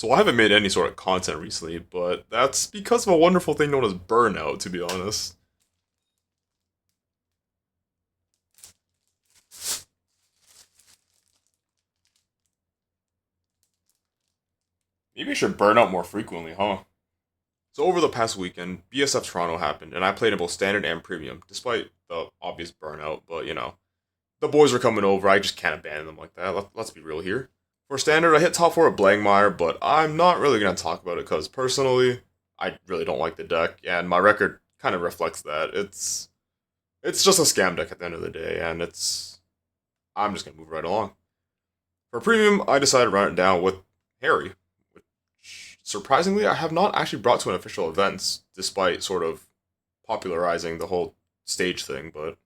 So I haven't made any sort of content recently, but that's because of a wonderful thing known as burnout, to be honest. Maybe I should burn out more frequently, huh? So over the past weekend, BSF Toronto happened, and I played in both standard and premium, despite the obvious burnout, but the boys were coming over, I just can't abandon them like that, let's be real here. For standard, I hit top 4 at Blangmeyer, but I'm not really going to talk about it because personally, I really don't like the deck, and my record kind of reflects that. It's just a scam deck at the end of the day, and I'm just gonna move right along. For premium, I decided to run it down with Harry, which surprisingly I have not actually brought to an official events, despite sort of popularizing the whole stage thing. But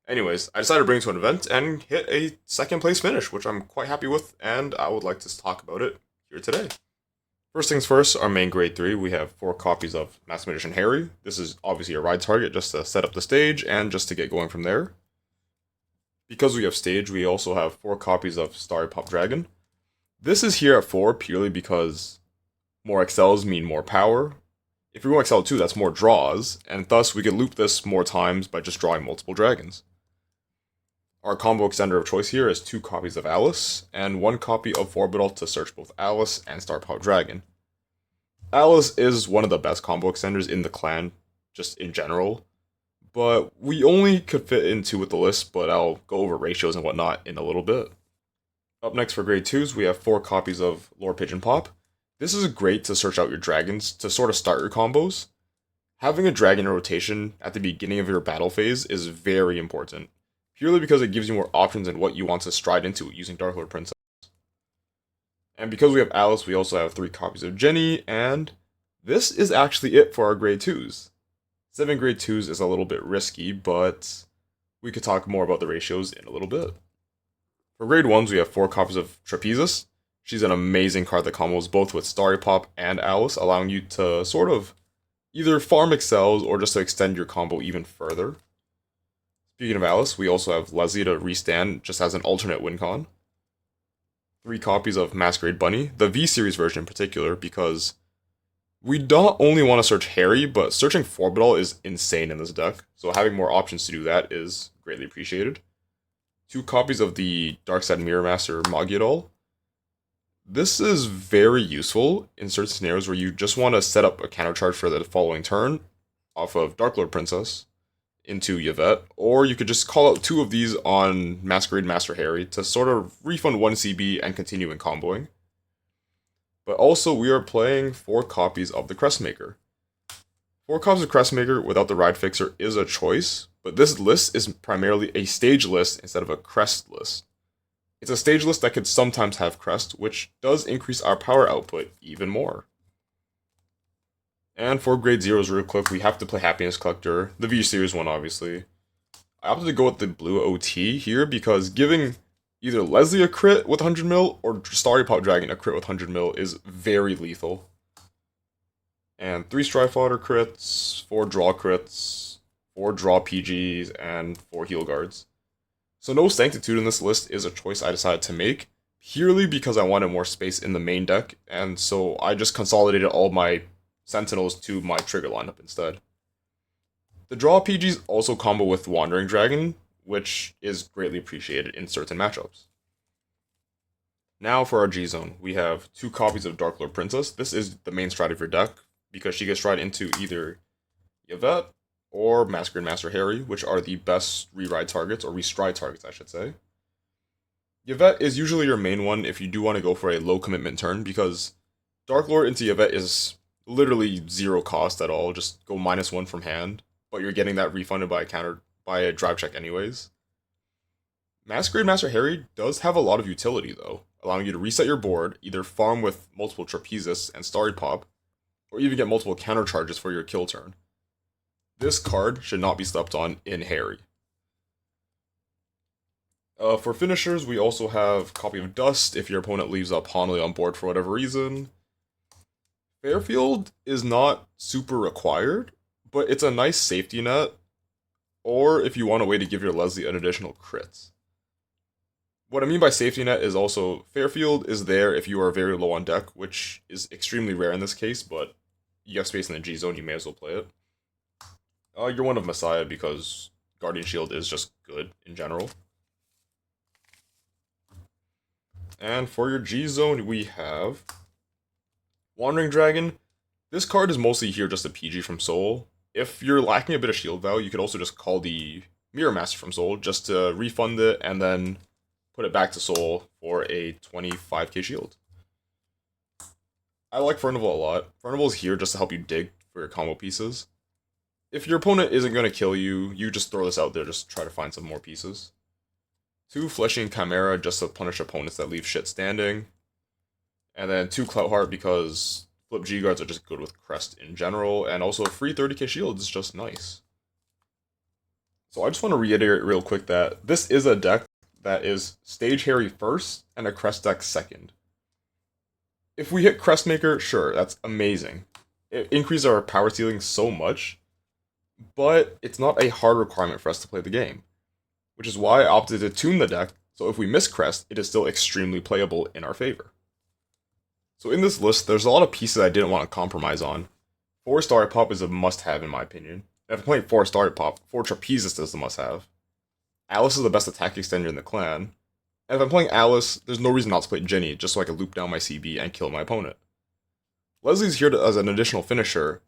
anyways, I decided to bring it to an event and hit a second place finish, which I'm quite happy with, and I would like to talk about it here today. First things first, our main grade 3, we have 4 copies of Master Magician Harry. This is obviously a ride target just to set up the stage and just to get going from there. Because we have stage, we also have 4 copies of Starry Pop Dragon. This is here at 4 purely because more XLs mean more power. If we go XL2, that's more draws, and thus we could loop this more times by just drawing multiple dragons. Our combo extender of choice here is 2 copies of Alice, and 1 copy of Forbital to search both Alice and Star Pop Dragon. Alice is one of the best combo extenders in the clan, just in general, but we only could fit in 2 with the list, but I'll go over ratios and whatnot in a little bit. Up next for grade 2s, we have 4 copies of Lord Pigeon Pop. This is great to search out your dragons to sort of start your combos. Having a dragon in rotation at the beginning of your battle phase is very important, purely because it gives you more options in what you want to stride into using Dark Lord Princess. And because we have Alice, we also have 3 copies of Jenny, and this is actually it for our grade 2s. 7 grade 2s is a little bit risky, but we could talk more about the ratios in a little bit. For grade 1s, we have 4 copies of Trapezus. She's an amazing card that combos both with Starry Pop and Alice, allowing you to sort of either farm excels or just to extend your combo even further. Speaking of Alice, we also have Leslie to restand just as an alternate win con. 3 copies of Masquerade Bunny, the V-Series version in particular, because we not only want to search Harry, but searching Forbital is insane in this deck, so having more options to do that is greatly appreciated. 2 copies of the Darkside Mirror Master Magyadol. This is very useful in certain scenarios where you just want to set up a counter charge for the following turn off of Dark Lord Princess into Yvette, or you could just call out 2 of these on Masquerade Master Harry to sort of refund 1 CB and continue in comboing. But also, we are playing 4 copies of the Crestmaker. 4 copies of Crestmaker without the Ride Fixer is a choice, but this list is primarily a stage list instead of a crest list. It's a stage list that could sometimes have crest, which does increase our power output even more. And for grade 0s real quick, we have to play Happiness Collector, the V-Series one obviously. I opted to go with the blue OT here because giving either Leslie a crit with 100 mil or Starry Pop Dragon a crit with 100 mil is very lethal. And 3 Strife Fodder crits, 4 draw crits, 4 draw PGs, and 4 heal guards. So no Sanctitude in this list is a choice I decided to make, purely because I wanted more space in the main deck, and so I just consolidated all my Sentinels to my trigger lineup instead. The draw PGs also combo with Wandering Dragon, which is greatly appreciated in certain matchups. Now for our G-Zone, we have 2 copies of Dark Lord Princess. This is the main strat of your deck, because she gets stride into either Yvette or Masquerade Master Harry, which are the best re-ride targets, or restride targets I should say. Yvette is usually your main one if you do want to go for a low commitment turn, because Dark Lord into Yvette is literally 0 cost at all, just go -1 from hand, but you're getting that refunded by a drive check anyways. Masquerade Master Harry does have a lot of utility though, allowing you to reset your board, either farm with multiple Trapezus and Starry Pop, or even get multiple counter charges for your kill turn. This card should not be slept on in Harry. For finishers, we also have Copy of Dust if your opponent leaves up Honley on board for whatever reason. Fairfield is not super required, but it's a nice safety net, or if you want a way to give your Leslie an additional crit. What I mean by safety net is also Fairfield is there if you are very low on deck, which is extremely rare in this case, but you have space in the G zone, you may as well play it. You're one of Messiah because Guardian Shield is just good in general. And for your G zone, we have Wandering Dragon. This card is mostly here just a PG from Soul. If you're lacking a bit of shield value, you could also just call the Mirror Master from Soul just to refund it and then put it back to Soul for a 25k shield. I like Furnival a lot. Furnival is here just to help you dig for your combo pieces. If your opponent isn't going to kill you, you just throw this out there, just try to find some more pieces. 2 Fleshing Chimera just to punish opponents that leave shit standing. And then 2 Cloutheart because flip G guards are just good with Crest in general, and also a free 30k shield is just nice. So I just want to reiterate real quick that this is a deck that is Stage Harri first and a Crest deck second. If we hit Crestmaker, sure, that's amazing. It increases our power ceiling so much, but it's not a hard requirement for us to play the game, which is why I opted to tune the deck, so if we miss Crest, it is still extremely playable in our favor. So in this list, there's a lot of pieces I didn't want to compromise on. 4-star Pop is a must-have in my opinion. If I'm playing 4-star Pop, 4 Trapezist is a must-have. Alice is the best attack extender in the clan. And if I'm playing Alice, there's no reason not to play Ginny, just so I can loop down my CB and kill my opponent. Leslie's here as an additional finisher,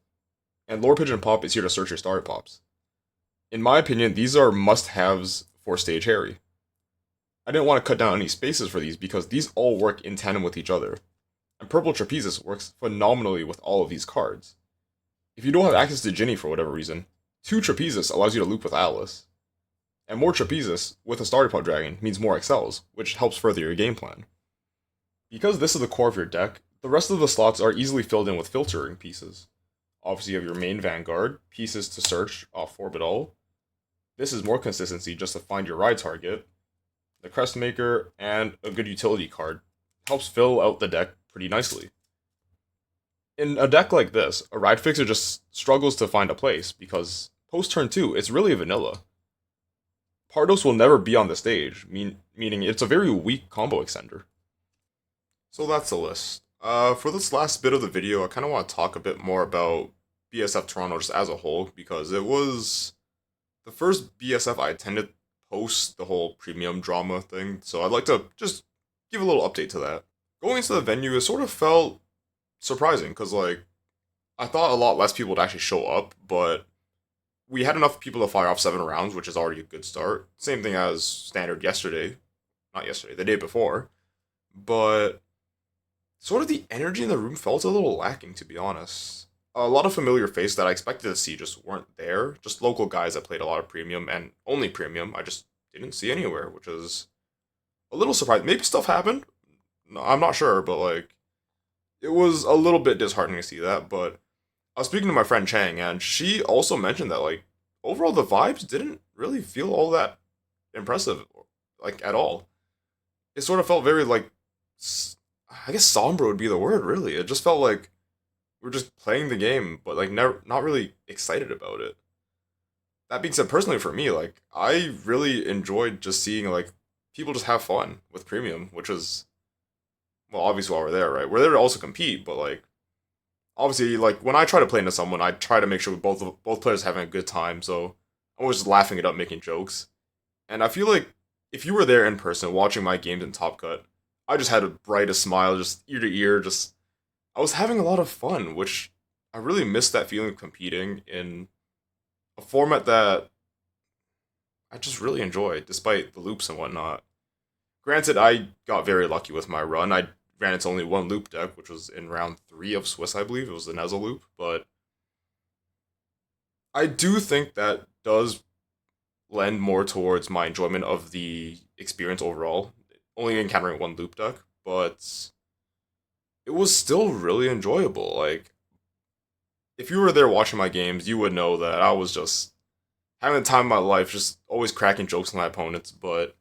and Lore Pigeon Pop is here to search your star pops. In my opinion, these are must-haves for Stage Harri. I didn't want to cut down any spaces for these because these all work in tandem with each other. And Purple Trapezist works phenomenally with all of these cards. If you don't have access to Ginny for whatever reason, 2 Trapezist allows you to loop with Alice. And more Trapezist with a Starter Pod Dragon means more Excels, which helps further your game plan. Because this is the core of your deck, the rest of the slots are easily filled in with filtering pieces. Obviously you have your main Vanguard, pieces to search off Forbidal. This is more consistency just to find your ride target. The Crestmaker, and a good utility card helps fill out the deck pretty nicely. In a deck like this, a Ride Fixer just struggles to find a place because post turn 2, it's really vanilla. Pardos will never be on the stage, meaning it's a very weak combo extender. So that's the list. For this last bit of the video, I kind of want to talk a bit more about BSF Toronto just as a whole, because it was the first BSF I attended post the whole premium drama thing, so I'd like to just give a little update to that. Going into the venue, it sort of felt surprising, because, like, I thought a lot less people would actually show up, but we had enough people to fire off 7 rounds, which is already a good start. Same thing as standard yesterday. Not yesterday, the day before. But sort of the energy in the room felt a little lacking, to be honest. A lot of familiar faces that I expected to see just weren't there. Just local guys that played a lot of premium, and only premium, I just didn't see anywhere, which is a little surprising. Maybe stuff happened. No, I'm not sure, but, like, it was a little bit disheartening to see that, but I was speaking to my friend Chang, and she also mentioned that, like, overall the vibes didn't really feel all that impressive, like, at all. It sort of felt very, like, I guess somber would be the word, really. It just felt like we were just playing the game, but, like, never, not really excited about it. That being said, personally for me, like, I really enjoyed just seeing, like, people just have fun with premium, which is, well, obviously while we're there, right? We're there to also compete, but, like, obviously, like, when I try to play into someone, I try to make sure both players are having a good time, so I'm always just laughing it up, making jokes. And I feel like if you were there in person watching my games in Top Cut, I just had a brightest smile, just ear to ear, just I was having a lot of fun, which I really missed that feeling of competing in a format that I just really enjoyed, despite the loops and whatnot. Granted, I got very lucky with my run. I ran into only one loop deck, which was in round 3 of Swiss, I believe. It was the Nezel loop, but I do think that does lend more towards my enjoyment of the experience overall. Only encountering one loop deck, but it was still really enjoyable. Like, if you were there watching my games, you would know that I was just having the time of my life, just always cracking jokes on my opponents, but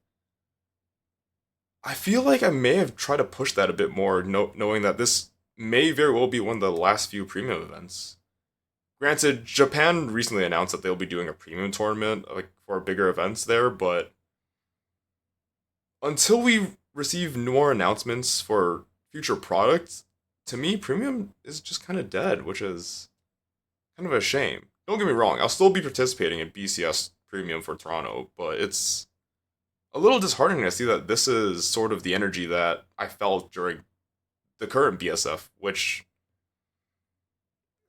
I feel like I may have tried to push that a bit more, knowing that this may very well be one of the last few premium events. Granted, Japan recently announced that they'll be doing a premium tournament, like, for bigger events there, but until we receive more announcements for future products, to me, premium is just kind of dead, which is kind of a shame. Don't get me wrong, I'll still be participating in BCS premium for Toronto, but it's a little disheartening to see that this is sort of the energy that I felt during the current BSF, which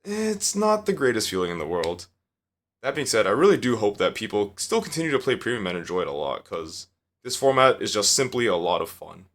it's not the greatest feeling in the world. That being said, I really do hope that people still continue to play premium and enjoy it a lot, because this format is just simply a lot of fun.